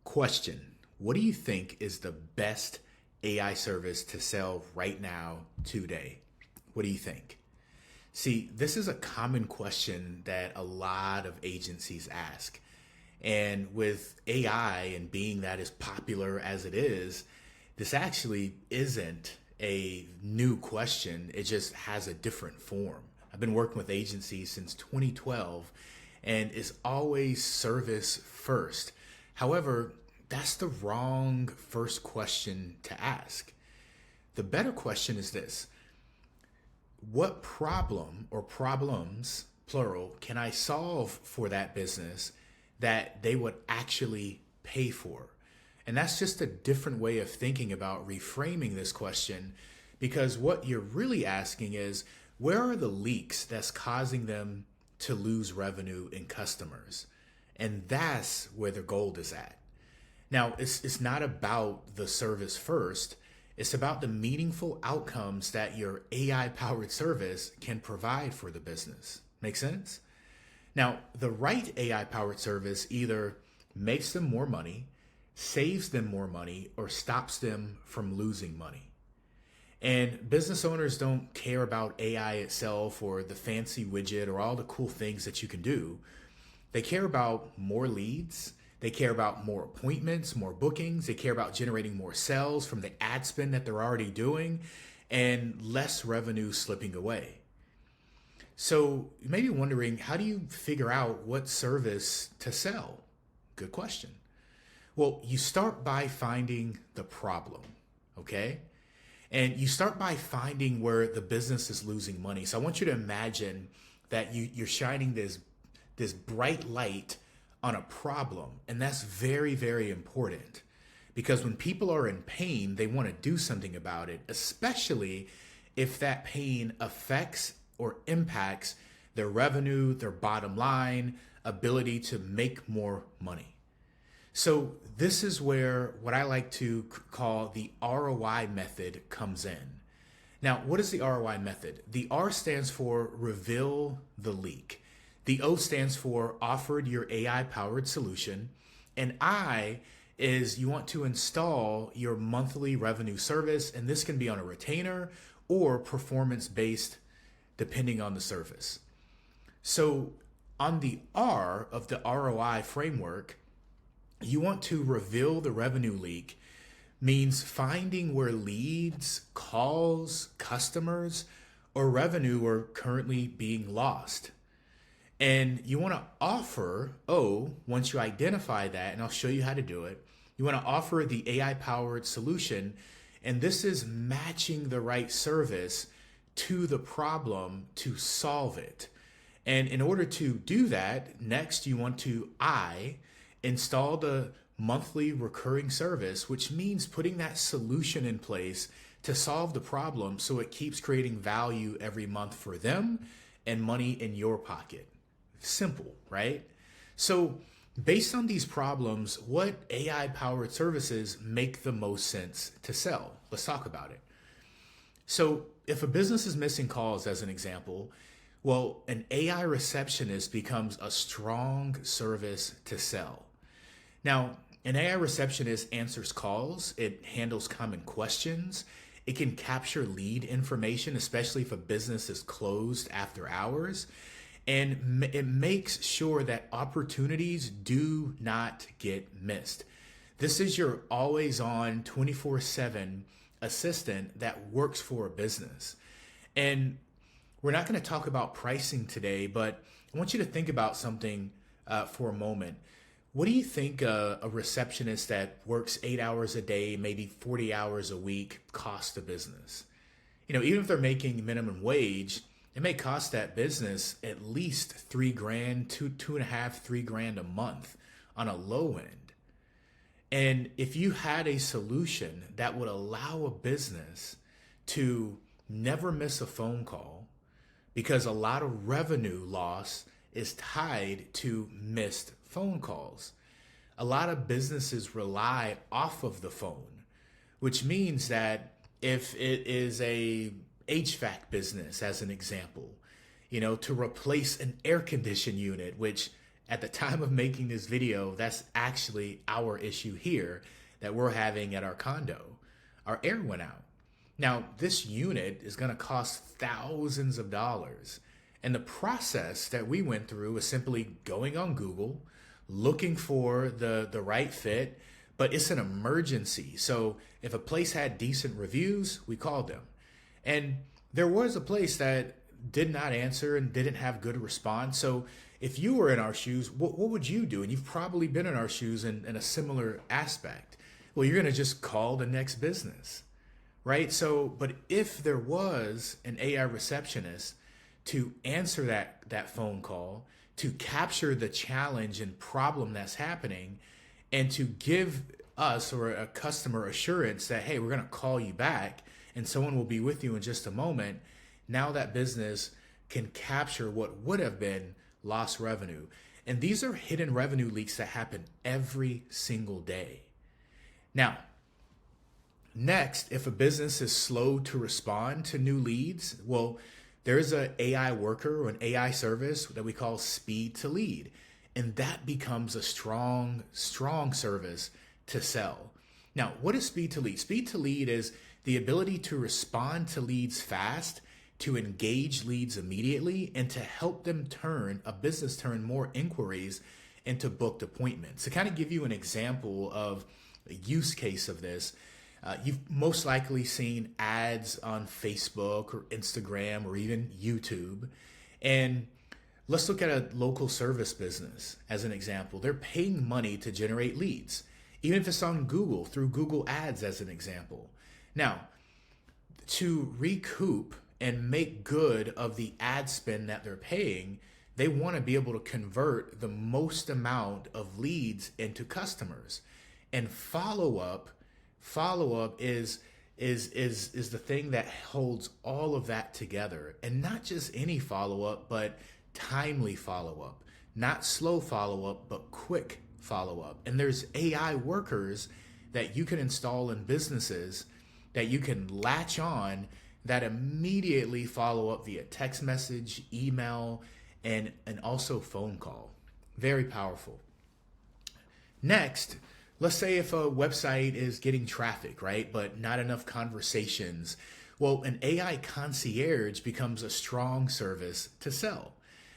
Question: what do you think is the best AI service to sell right now, today? What do you think? See, this is a common question that a lot of agencies ask. And with AI and being that as popular as it is, this actually isn't a new question. It just has a different form. I've been working with agencies since 2012 and it's always service first. However, that's the wrong first question to ask. The better question is this: what problem or problems, plural, can I solve for that business that they would actually pay for? And that's just a different way of thinking about reframing this question, because what you're really asking is, where are the leaks that's causing them to lose revenue and customers? And that's where the gold is at. Now, it's not about the service first. It's about the meaningful outcomes that your AI powered service can provide for the business. Make sense? Now, the right AI powered service either makes them more money, saves them more money, or stops them from losing money. And business owners don't care about AI itself or the fancy widget or all the cool things that you can do. They care about more leads. They care about more appointments, more bookings. They care about generating more sales from the ad spend that they're already doing and less revenue slipping away. So you may be wondering, how do you figure out what service to sell? Good question. Well, you start by finding the problem, okay? And you start by finding where the business is losing money. So I want you to imagine that you're shining this bright light on a problem. And that's very, very important, because when people are in pain, they want to do something about it, especially if that pain affects or impacts their revenue, their bottom line, ability to make more money. So this is where what I like to call the ROI method comes in. Now, what is the ROI method? The R stands for reveal the leak. The O stands for offered your AI powered solution. And I is you want to install your monthly revenue service. And this can be on a retainer or performance based, depending on the service. So on the R of the ROI framework, you want to reveal the revenue leak, means finding where leads, calls, customers, or revenue are currently being lost. And you want to offer, once you identify that, and I'll show you how to do it, you want to offer the AI powered solution. And this is matching the right service to the problem to solve it. And in order to do that, next you want to install the monthly recurring service, which means putting that solution in place to solve the problem so it keeps creating value every month for them and money in your pocket. Simple, right? So based on these problems, what AI powered services make the most sense to sell? Let's talk about it. So if a business is missing calls, as an example, well, an AI receptionist becomes a strong service to sell. Now, an AI receptionist answers calls, it handles common questions, it can capture lead information, especially if a business is closed after hours, and it makes sure that opportunities do not get missed. This is your always on 24/7 assistant that works for a business. And we're not going to talk about pricing today, but I want you to think about something for a moment. What do you think a receptionist that works 8 hours a day, maybe 40 hours a week, costs the business? Even if they're making minimum wage, it may cost that business at least $3,000, $2.5, $3,000 a month on a low end. And if you had a solution that would allow a business to never miss a phone call, because a lot of revenue loss is tied to missed phone calls. A lot of businesses rely off of the phone, which means that if it is a HVAC business, as an example, to replace an air condition unit, which at the time of making this video, that's actually our issue here that we're having at our condo. Our air went out. Now, this unit is going to cost thousands of dollars. And the process that we went through was simply going on Google, looking for the right fit, but it's an emergency. So if a place had decent reviews, we called them. And there was a place that did not answer and didn't have good response. So if you were in our shoes, what would you do? And you've probably been in our shoes in a similar aspect. Well, you're going to just call the next business, right? So, but if there was an AI receptionist to answer that phone call, to capture the challenge and problem that's happening, and to give us or a customer assurance that, hey, we're going to call you back and someone will be with you in just a moment, now that business can capture what would have been lost revenue. And these are hidden revenue leaks that happen every single day. Now, next, if a business is slow to respond to new leads, well, there's an AI worker or an AI service that we call speed to lead. And that becomes a strong service to sell. Now, what is speed to lead? Speed to lead is the ability to respond to leads fast, to engage leads immediately, and to help them a business turn more inquiries into booked appointments. To kind of give you an example of a use case of this, you've most likely seen ads on Facebook or Instagram or even YouTube. And let's look at a local service business as an example. They're paying money to generate leads, even if it's on Google, through Google Ads as an example. Now, to recoup and make good of the ad spend that they're paying, they want to be able to convert the most amount of leads into customers. And follow-up is the thing that holds all of that together. And not just any follow-up, but timely follow-up. Not slow follow-up, but quick follow-up. And there's AI workers that you can install in businesses that you can latch on that immediately follow up via text message, email, and also phone call. Very powerful. Next, let's say if a website is getting traffic, right, but not enough conversations. Well, an AI concierge becomes a strong service to sell.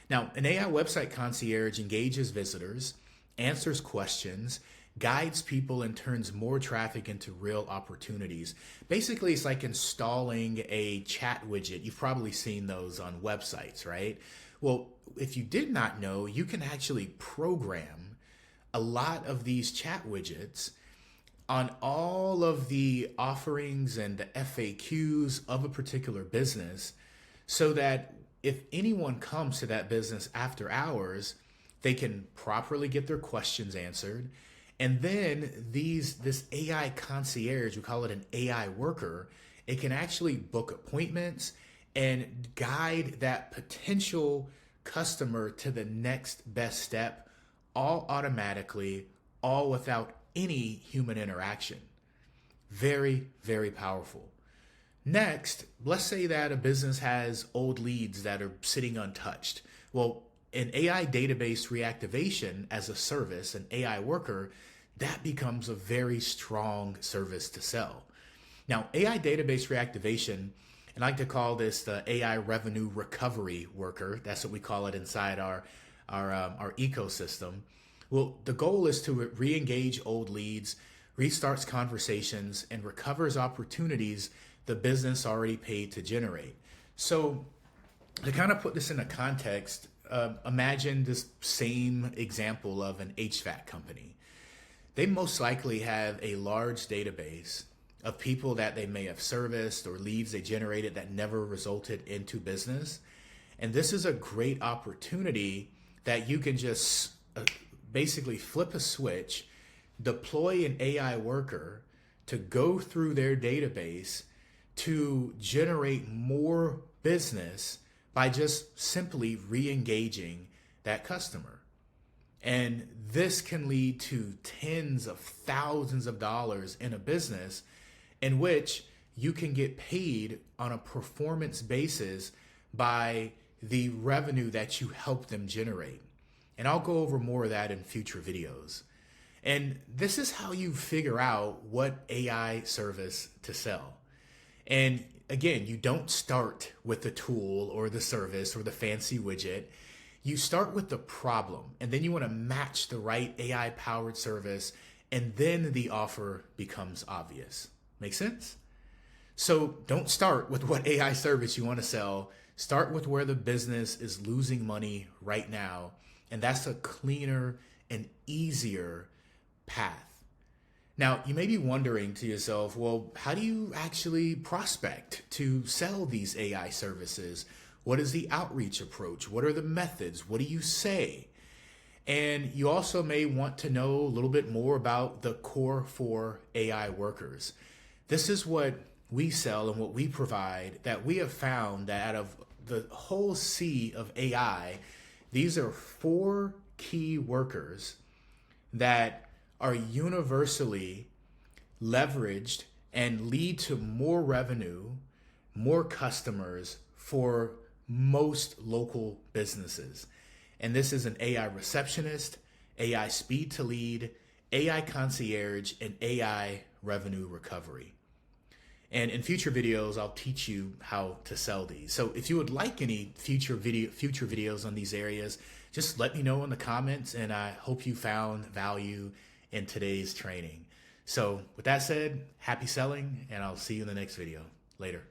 Now, an AI website concierge engages visitors, answers questions, guides people, and turns more traffic into real opportunities. Basically, it's like installing a chat widget. You've probably seen those on websites, right? Well, if you did not know, you can actually program a lot of these chat widgets on all of the offerings and the FAQs of a particular business, so that if anyone comes to that business after hours, they can properly get their questions answered. And then this AI concierge, we call it an AI worker, it can actually book appointments and guide that potential customer to the next best step, all automatically, all without any human interaction. Very, very powerful. Next, let's say that a business has old leads that are sitting untouched. Well, an AI database reactivation as a service, an AI worker, that becomes a very strong service to sell. Now, AI database reactivation, and I like to call this the AI revenue recovery worker. That's what we call it inside our ecosystem. Well, the goal is to re-engage old leads, restarts conversations, and recovers opportunities the business already paid to generate. So to kind of put this in a context, imagine this same example of an HVAC company. They most likely have a large database of people that they may have serviced or leads they generated that never resulted into business. And this is a great opportunity that you can just basically flip a switch, deploy an AI worker to go through their database to generate more business by just simply re-engaging that customer. And this can lead to tens of thousands of dollars in a business in which you can get paid on a performance basis by the revenue that you help them generate. And I'll go over more of that in future videos. And this is how you figure out what AI service to sell. And again, you don't start with the tool or the service or the fancy widget. You start with the problem, and then you want to match the right AI powered service, and then the offer becomes obvious. Make sense? So don't start with what AI service you want to sell. Start with where the business is losing money right now. And that's a cleaner and easier path. Now, you may be wondering to yourself, well, how do you actually prospect to sell these AI services? What is the outreach approach? What are the methods? What do you say? And you also may want to know a little bit more about the core 4 AI workers. This is what we sell and what we provide, that we have found that out of the whole sea of AI, these are 4 key workers that are universally leveraged and lead to more revenue, more customers for most local businesses. And this is an AI receptionist, AI speed to lead, AI concierge, and AI revenue recovery. And in future videos, I'll teach you how to sell these. So if you would like any future videos on these areas, just let me know in the comments, and I hope you found value in today's training. So with that said, happy selling, and I'll see you in the next video. Later.